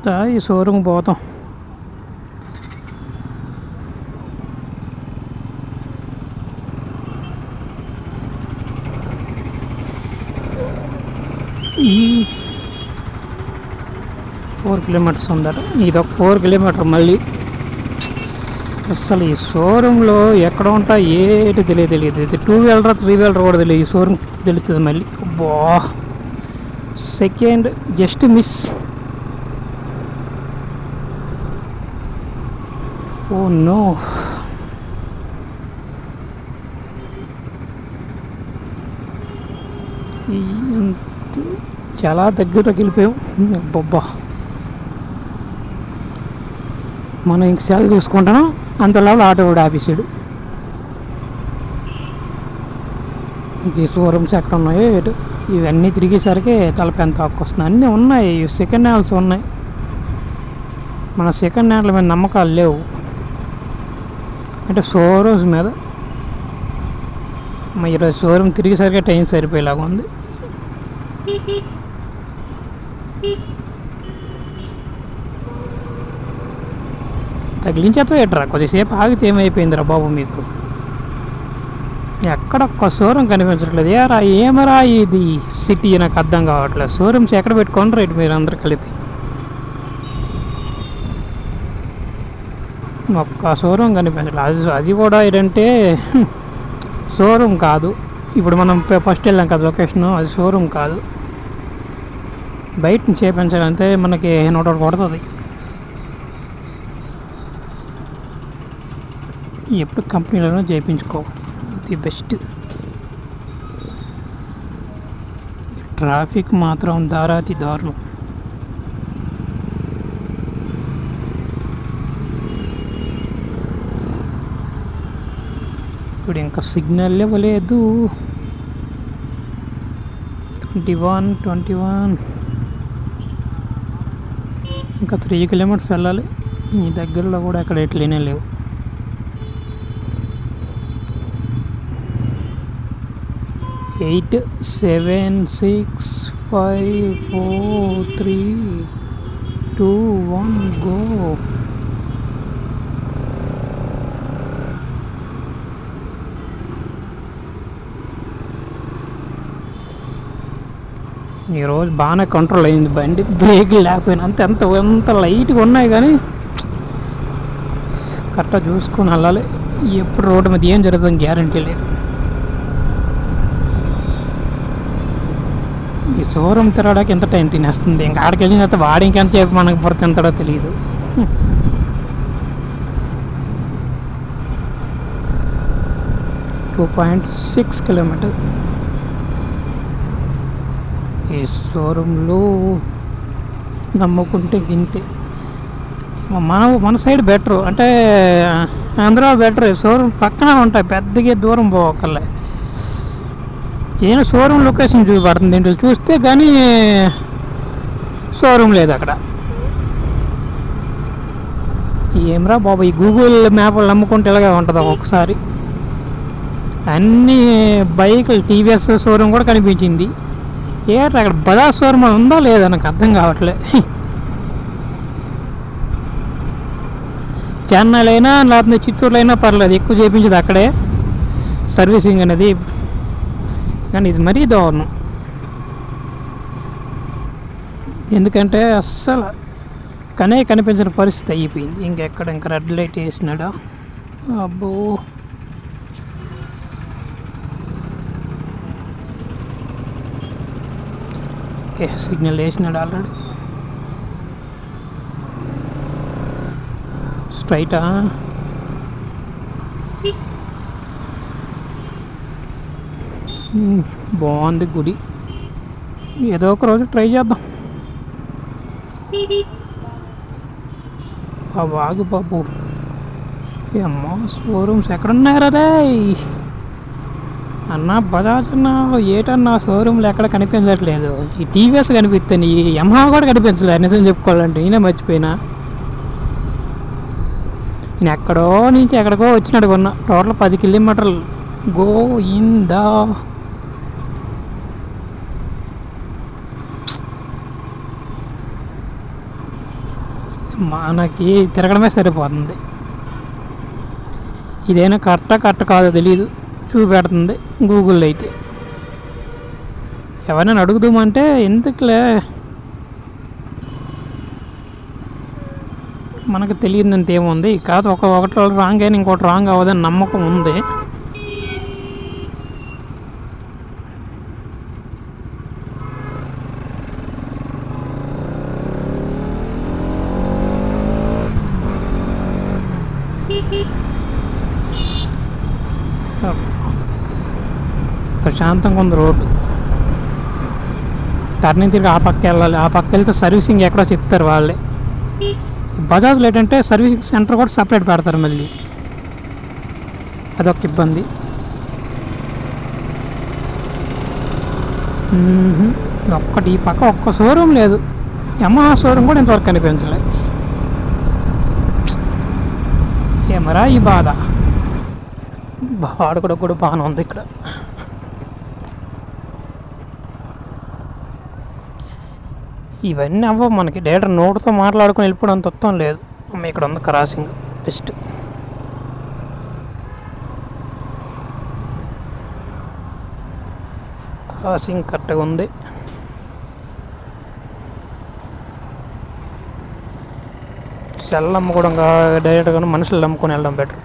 మొదట ఈ షోరూమ్ పోతాం. ఈ 4 కిలోమీటర్స్ ఉందట. ఇది ఒక 4 కిలోమీటర్. మళ్ళీ అసలు ఈ షోరూంలో ఎక్కడ ఉంటా ఏటి తెలియదు. ఇది 2 వీలర్ 3 వీలర్ కూడా తెలియదు. ఈ షోరూమ్ తెలుస్తుంది మళ్ళీ. అబ్బా, second just miss. Oh no, చాలా దగ్గరకి వెళ్ళిపోయాం. అబ్బబ్బా, మనం ఇంక సెల్ చూసుకుంటాను, అంతలో ఆటో కూడా ఆఫీసుడు. ఈ షోరూమ్స్ ఎక్కడ ఉన్నాయో ఏటు ఇవన్నీ తిరిగేసరికి తలపెంత తాక్కొస్తున్నాయి. అన్నీ ఉన్నాయి, సెకండ్ హ్యాండ్స్ ఉన్నాయి. మన సెకండ్ హ్యాండ్ల మీద నమ్మకాలు లేవు, అంటే షోరూమ్స్ మీద. ఈరోజు షోరూమ్ తిరిగేసరికి టైం సరిపోయేలాగా ఉంది. తగిలించేతో ఎట్రా, కొద్దిసేపు ఆగితే ఏమైపోయిందిరా బాబు మీకు. ఎక్కడ ఒక్క షోరూమ్ కనిపించట్లేదు. ఏమరా ఇది సిటీ నాకు అర్థం కావట్లేదు. షోరూమ్స్ ఎక్కడ పెట్టుకోండి రైట్ మీరు అందరు కలిపి. ఒక్క షోరూమ్ కనిపించట్లేదు. అది కూడా ఏంటంటే షోరూమ్ కాదు. ఇప్పుడు మనం ఫస్ట్ వెళ్ళాం కదా లొకేషన్, అది షోరూమ్ కాదు. బయట నుంచి చేయించాలంటే మనకి 100 కొడుతుంది. ఎప్పుడు కంపెనీలోనూ చేయించుకోవాలి, ది బెస్ట్. ట్రాఫిక్ మాత్రం దారాతి దారుణం. ఇప్పుడు ఇంకా సిగ్నల్ ఇవ్వలేదు. 21 ఇంకా 3 కిలోమీటర్స్ వెళ్ళాలి. ఈ దగ్గరలో కూడా ఎక్కడ ఎట్లనే లేవు. Eight 7 6 5 4 3 2 1 go. ఈరోజు బాగానే కంట్రోల్ అయింది బండి. బ్రేకులు లేకపోయినా ఎంత లైట్గా ఉన్నాయి, కానీ కరెక్ట్గా చూసుకొని వెళ్ళాలి. ఎప్పుడు రోడ్డు మీద ఏం జరుగుతుందని గ్యారంటీ లేదు. ఈ షోరూమ్ తిరగడానికి ఎంత టైం తినేస్తుంది. ఇంకా ఆడికి వెళ్ళిన తర్వాత వాడి ఇంకెంత చెప్పి మనకు పొర తింటాడో తెలియదు. Two 2.6 kilometre. ఈ షోరూంలో నమ్ముకుంటే గింతే. మన సైడ్ బెటరు, అంటే ఆంధ్ర బెటర్. షోరూమ్ పక్కన ఉంటాయి, పెద్దగా దూరం పోవక్కర్లే. ఏదో షోరూమ్ లొకేషన్ చూపడుతుంది దీంట్లో చూస్తే, కానీ షోరూమ్ లేదు అక్కడ. ఏమరా బాబు, ఈ గూగుల్ మ్యాప్లు నమ్ముకుంటే ఇలాగే ఉంటుంది ఒక్కొక్కసారి. అన్ని బైకులు టీవీఎస్ షోరూమ్ కూడా కనిపించింది. అక్కడ బజాజ్ షోరూమ్ ఉందా లేదా నాకు అర్థం కావట్లే. చెన్నైలో అయినా లేకపోతే చిత్తూరులో అయినా పర్లేదు, ఎక్కువ చేయించేది అక్కడే సర్వీసింగ్ అనేది. కానీ ఇది మరీ దారుణం. ఎందుకంటే అస్సలు కనిపించిన పరిస్థితి అయిపోయింది. ఇంకా రెడ్ లైట్ వేసినాడా. అబ్బో, ఓకే, సిగ్నల్ వేసినాడు ఆల్రెడీ. స్ట్రైటా? బాగుంది గుడి. ఏదో ఒక రోజు ట్రై చేద్దాం. బాగు బాబు, అమ్మో షోరూమ్స్ ఎక్కడున్నారా రే అన్న? బజాజ్ అన్నా ఏటన్నా షోరూమ్లు ఎక్కడ కనిపించట్లేదు. ఈ టీవీఎస్ కనిపిస్తాను, ఈ యమహా కూడా కనిపించలేదు నిజం చెప్పుకోవాలంటే. నేనే మర్చిపోయినా. నేను ఎక్కడో నుంచి ఎక్కడికో వచ్చినట్టు కొన్నా. టోటల్ 10 కిలోమీటర్లు గోయిందా. మనకి తిరగడమే సరిపోతుంది. ఇదైనా కరెక్ట్ కాదో తెలియదు చూపెడుతుంది గూగుల్లో అయితే. ఎవరైనా అడుగుదామంటే ఎందుకులే, మనకు తెలియదంత ఏముంది. కాదు ఒకటి రాంగ్ అయినా ఇంకోటి రాంగ్ అవ్వదని నమ్మకం ఉంది. ప్రశాంతంగా ఉంది రోడ్డు. టర్నింగ్ తిరిగి ఆ పక్క వెళ్ళాలి. ఆ పక్క వెళ్తే సర్వీసింగ్ ఎక్కడో చెప్తారు వాళ్ళే. బజాజ్లో ఏంటంటే సర్వీసింగ్ సెంటర్ కూడా సపరేట్ పెడతారు మళ్ళీ, అదొక ఇబ్బంది. ఒక్కటి ఈ పక్క ఒక్క షోరూమ్ లేదు. యమహా షోరూమ్ కూడా ఇంతవరకు కనిపించలే. ఏమరా ఈ బాధ. వాడు కూడా బాగానే ఉంది ఇక్కడ. ఇవన్నీ అవ్వవు మనకి. డైరెక్టర్ నోటుతో మాట్లాడుకుని వెళ్ళిపోవడం తత్వం లేదు. ఇక్కడ ఉంది క్రాసింగ్ బెస్ట్. క్రాసింగ్ కరెక్ట్గా ఉంది. సెల్ అమ్ముకోవడం డైరెక్ట్గా మనుషులు నమ్ముకొని వెళ్ళడం బెటర్.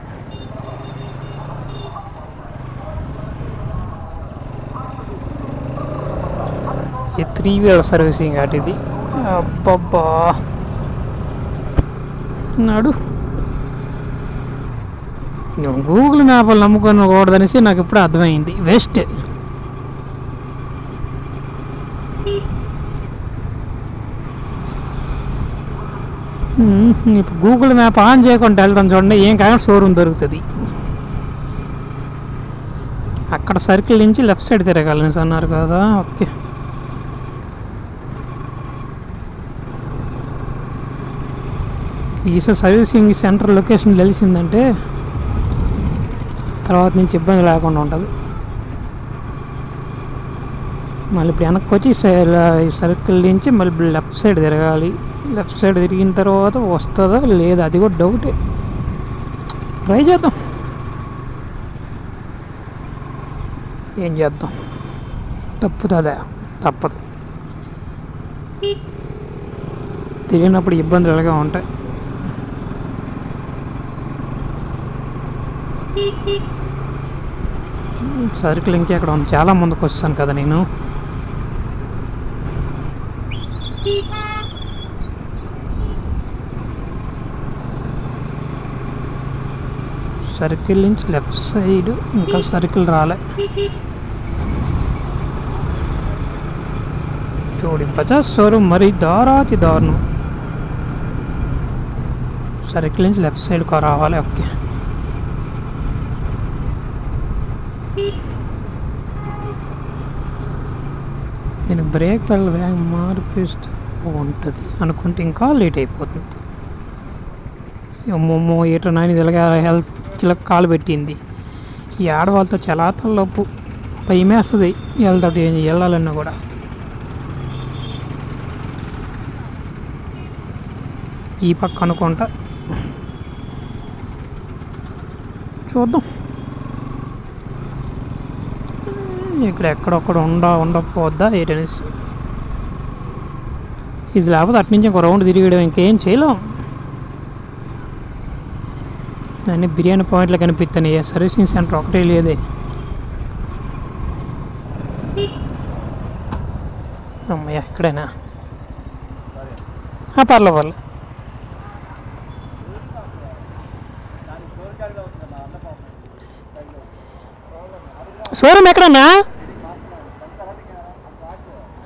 ఈ 3 వీలర్ సర్వీసింగ్ అటు ఇది. అబ్బబ్బా నాడు గూగుల్ మ్యాప్లు నమ్ముకోకూడదనేసి నాకు ఇప్పుడు అర్థమైంది. వేస్ట్. ఇప్పుడు గూగుల్ మ్యాప్ ఆన్ చేయకుండా వెళ్తాను చూడండి, ఏం కాకుండా షోరూమ్ దొరుకుతుంది. అక్కడ సర్కిల్ నుంచి లెఫ్ట్ సైడ్ తిరగాలని అన్నారు కదా. ఓకే, ఈసారి సర్వీసింగ్ సెంటర్ లొకేషన్ తెలిసిందంటే తర్వాత నుంచి ఇబ్బంది లేకుండా ఉంటుంది. మళ్ళీ ఇప్పుడు వెనక్కి వచ్చి సర్కిల్ నుంచి మళ్ళీ లెఫ్ట్ సైడ్ తిరగాలి. లెఫ్ట్ సైడ్ తిరిగిన తర్వాత వస్తుందా లేదా అది కూడా డౌటే. ట్రై చేద్దాం, ఏం చేద్దాం. తప్పుతుందా? తప్పదు. తిరిగినప్పుడు ఇబ్బందులు ఎలాగా ఉంటాయి. సర్కిల్ ఇంకెక్కడ ఉంది, చాలా ముందుకు వస్తాను కదా నేను. సర్కిల్ నుంచి లెఫ్ట్ సైడ్ ఇంకా సర్కిల్ రాలే. చూడు బజాజ్ షోరూమ్ మరి దారాతి దారుణం. సర్కిల్ నుంచి లెఫ్ట్ సైడ్ రావాలి. ఓకే, నేను బ్రేక్ పెడల్ వేగం మార్పిస్తూ ఉంటుంది అనుకుంటే ఇంకా లేట్ అయిపోతుంది. అమ్మమ్మో ఏటో నాయన ఇలాగా హెల్త్ ఇలా కాలు పెట్టింది. ఈ ఆడవాళ్ళతో చాలా తలపు భయమే వస్తుంది వెళ్తాడు వెళ్ళాలన్నా కూడా. ఈ పక్క అనుకుంటా చూద్దాం. ఇక్కడ ఎక్కడొక్కడ ఉండకపోద్దా ఏంటనేసి. ఇది లేకపోతే అటు నుంచి ఇంకో రౌండ్ తిరిగడం ఇంకేం చేయలేం. అన్నీ బిర్యానీ పాయింట్లు కనిపిస్తున్నాయి. సర్వీసింగ్ సెంటర్ ఒకటే లేదే. అమ్మయ్య ఇక్కడేనా? పర్లేదు. షోరూమ్ ఎక్కడన్నా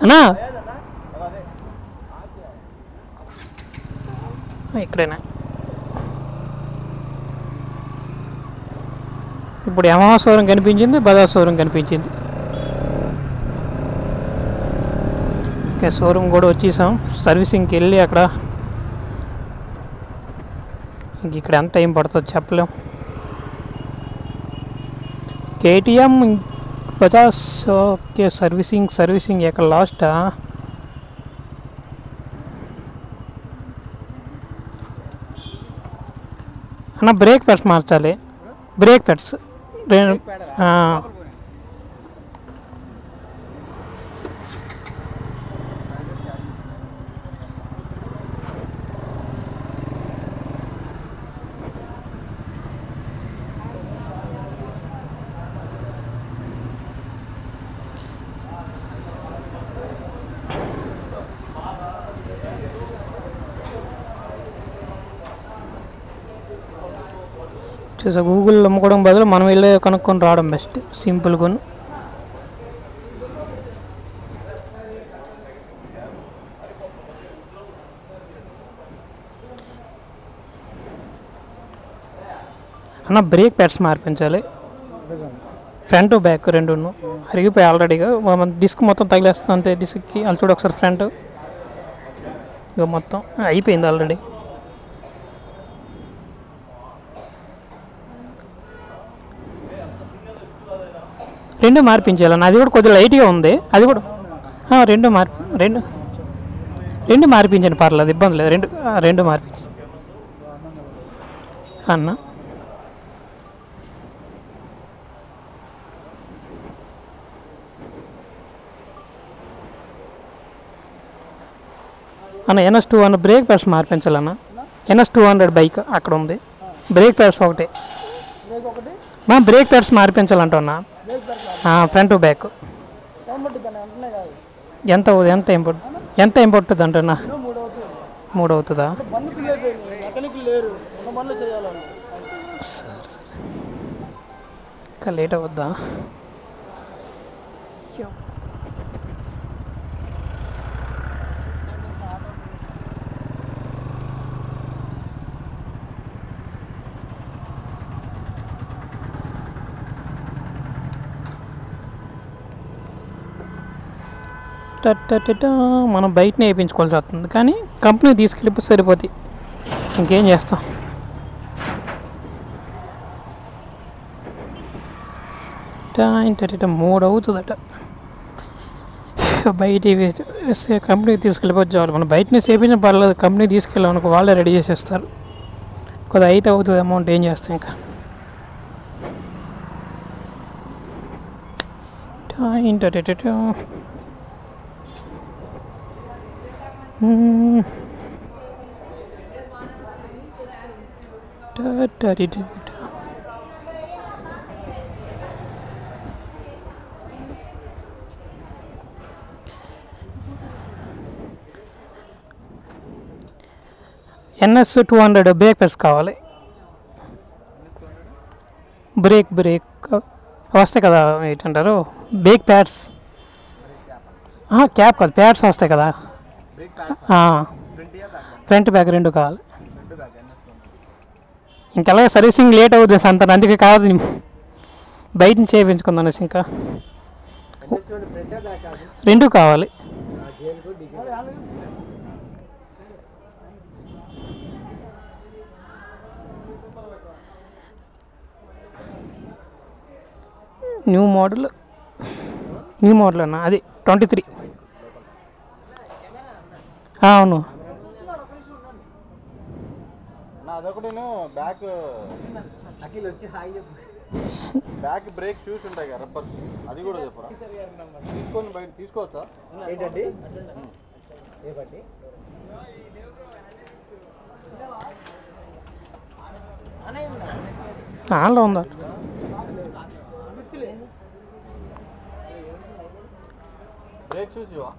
అన్నా? ఇక్కడేనా? ఇప్పుడు యమహా షోరూమ్ కనిపించింది, బజాజ్ షోరూమ్ కనిపించింది. ఓకే, షోరూమ్ కూడా వచ్చేసాం. సర్వీసింగ్కి వెళ్ళి అక్కడ ఇక్కడ ఎంత టైం పడుతుందో చెప్పలేం. కేటీఎం బజాజ్. ఓకే, సర్వీసింగ్ ఎక్కడ లాస్టా? అన్న బ్రేక్ ప్యాడ్స్ మార్చాలి. బ్రేక్ ప్యాడ్స్ చూసా. గూగుల్ అమ్ముకోవడం బదులు మనం వెళ్ళి కనుక్కొని రావడం బెస్ట్, సింపుల్గా. అన్న బ్రేక్ ప్యాడ్స్ మార్పించాలి, ఫ్రంట్ బ్యాక్ రెండును అరిగిపోయి ఆల్రెడీగా. డిస్క్ మొత్తం తగిలేస్తుంది అంతే డిస్క్కి. అది చూడు ఒకసారి ఫ్రంట్ ఇక మొత్తం అయిపోయింది ఆల్రెడీ. రెండు మార్పించాలన్న, అది కూడా కొద్దిగా లైట్గా ఉంది. అది కూడా రెండు మార్పించండి, పర్లేదు, ఇబ్బంది లేదు. రెండు మార్పించి అన్న. అన్న NS200 brake pads మార్పించాలన్న. NS200 bike అక్కడ ఉంది. బ్రేక్ ప్యాడ్స్ ఒకటే, బ్రేక్ ప్యాడ్స్ మార్పించాలంటున్నా, ఫ్రంట్ బ్యాక్. ఎంత ఏం పడుతుంది అంటున్నా? 3 అవుతుందా? ఇంకా లేట్ అవుద్దా? మనం బయటనే వేయించుకోవాల్సి వస్తుంది, కానీ కంపెనీ తీసుకెళ్ళిపోతే సరిపోతుంది. ఇంకేం చేస్తాం. మూడు అవుతుందట బయట కంపెనీకి తీసుకెళ్ళిపోతే చాలు. మనం బయటనే చేపించిన పర్లేదు, కంపెనీ తీసుకెళ్ళామనుకో వాళ్ళే రెడీ చేసేస్తారు. కొద్దిగా అయితే అవుతుంది అమౌంట్, ఏం చేస్తాం ఇంకా. NS200 బ్రేక్ ప్యాడ్స్ కావాలి. బ్రేక్ వస్తాయి కదా, ఏంటంటారు, బ్రేక్ ప్యాడ్స్. క్యాప్ కాదు, ప్యాడ్స్ వస్తాయి కదా. ఫ్రంట్ బ్యాక్ రెండు కావాలి. ఇంకెలాగే సర్వీసింగ్ లేట్ అవుతుంది అంటారు, అందుకే కాదు బయట నుంచి చేయించుకుందాం. ఇంకా రెండు కావాలి. న్యూ మోడల్ అన్న, అది 23. అవును. బ్యాక్ బ్రేక్ షూస్ ఉంటాయి కదా, రబ్బర్, అది కూడా చెప్పరా? తీసుకొని బయట తీసుకోవచ్చా? ఏంటండి ఆన్లో ఉందా? బ్రేక్ షూస్ ఇవా?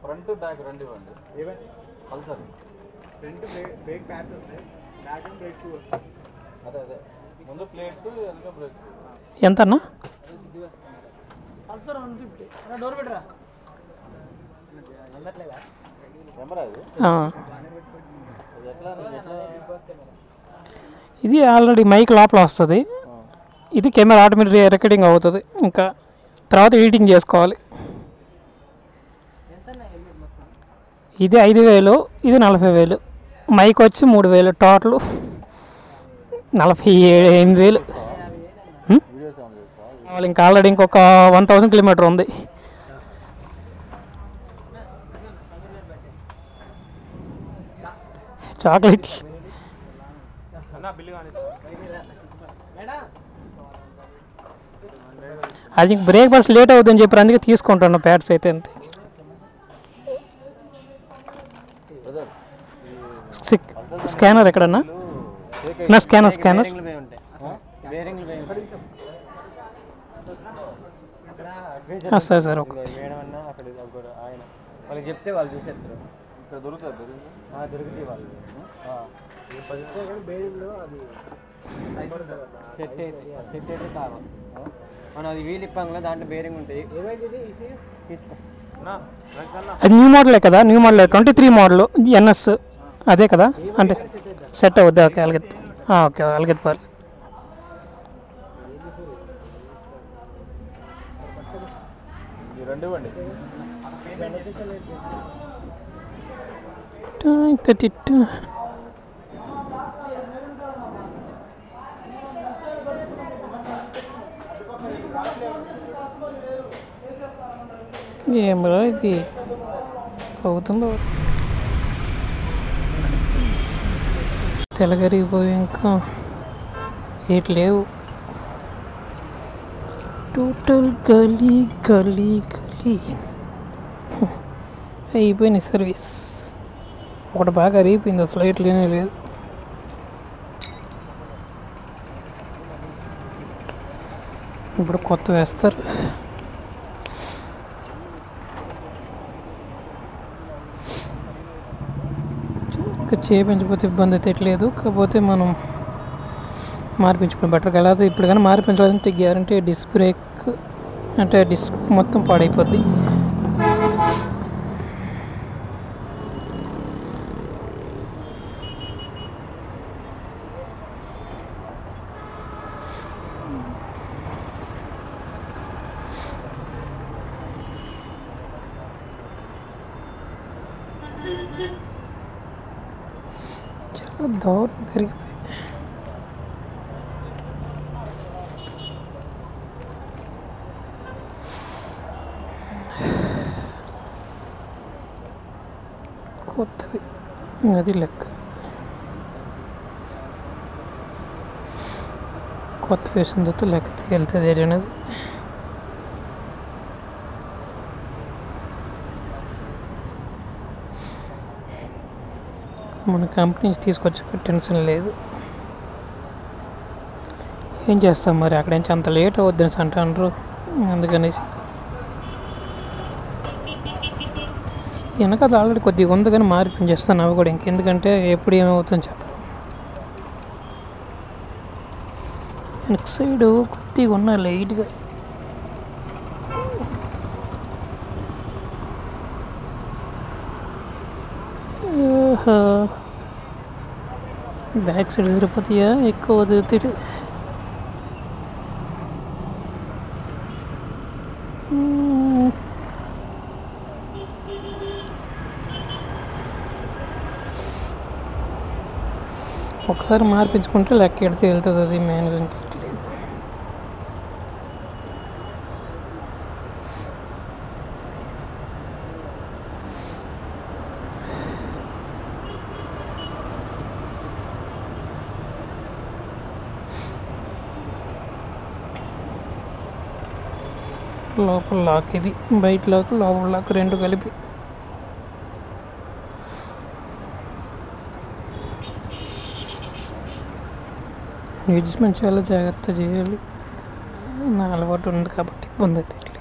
ఫ్రంట్ బ్యాక్ రెండు ఇవ్వండి. ఏవండి పల్సర్ ఫ్రంట్ బ్రేక్ ప్యాడ్స్ వస్తాయి, బ్యాక్ బ్రేక్ షూ వస్తాయి. అదే ముందు ప్లేట్స్, వెనక బ్రేక్స్. ఎంత అన్న? పల్సర్ 150. డోర్ పెట్టరా కెమెరా ఇది. ఇది ఆల్రెడీ మైక్ లోపల వస్తుంది. ఇది కెమెరా ఆటోమేటిక్ రికార్డింగ్ అవుతుంది. ఇంకా తర్వాత ఎడిటింగ్ చేసుకోవాలి. ఇది 5,000, ఇది 40,000. మైక్ వచ్చి 3,000, టోటల్ 48,000. ఇంకా ఆల్రెడీ ఇంకొక 1,000 కిలోమీటర్ ఉంది. చాక్లెట్ అది బ్రేక్ బస్ లేట్ అవుతుందని చెప్పి అందుకే తీసుకుంటాను ప్యాడ్స్ అయితే అంతే. స్కానర్ ఎక్కడన్నా నా స్కానర్ సరే సార్ ఓకే. వాళ్ళకి చెప్తే వాళ్ళు చూసేస్తారు. ఇక్కడ దొరుకుతుంది దొరికితే వాళ్ళు సెట్ అయితే కావాలి. మనం అది వీలు ఇప్పంగా దాంట్లో బేరింగ్ ఉంటుంది. తీసుకో. అది న్యూ మోడలే కదా, న్యూ మోడల్ 23 మోడల్ ఎన్ఎస్ అదే కదా, అంటే సెట్ అవుద్ది. ఓకే అలాగే ఓకే అలాగే పర్లేదు. రెండు ఇవ్వండి. 32 ఏం రా ఇది అవుతుందో తెలగరిగిపోయి ఇంకా ఏటి లేవు. టోటల్ గలీ గలీ గలీ అయిపోయింది సర్వీస్. ఒకటి బాగా అరిగిపోయింది, అసలు ఎట్లనే లేదు. ఇప్పుడు కొత్త వేస్తారు. ఇంకా చేయించకపోతే ఇబ్బంది అయితే ఎట్లేదు, కాకపోతే మనం మార్పించుకుని బెటర్ కదా. ఇప్పుడు కానీ మార్పించాలంటే గ్యారంటీ డిస్క్ బ్రేక్ అంటే డిస్క్ మొత్తం పాడైపోద్ది. చాలా దారుణం కరిగిపోయి కొత్తవి అది లెక్క. కొత్త వేసిన తర్వాత లెక్క తేలుతుంది ఏంటనేది. మన కంపెనీ నుంచి తీసుకొచ్చాక టెన్షన్ లేదు. ఏం చేస్తాం మరి, అక్కడి నుంచి అంత లేట్ అవద్దని అంటారు. అందుకనేసి వెనక ఆల్రెడీ కొద్దిగా ఉంది కానీ మార్పించేస్తాను అవి కూడా. ఇంకెందుకంటే ఎప్పుడు ఏమవుతుందని చెప్పాలి. వెనక సైడు కొద్దిగా ఉన్న లైట్గా బ్యాక్ సైడ్ తిరుపతియా ఎక్కువ తిరిగి ఒకసారి మార్పించుకుంటే లెక్క ఎడితే వెళ్తుంది. అది మెయిన్గా ఇంకెట్లేదు. లోపల లాక్ ఇది, బయట లాక్ లోపల లాక్ రెండు కలిపి. అడ్జస్ట్మెంట్ చాలా జాగ్రత్త చేయాలి. నా అలవాటు ఉంది కాబట్టి ఇబ్బంది అయితే లేదు.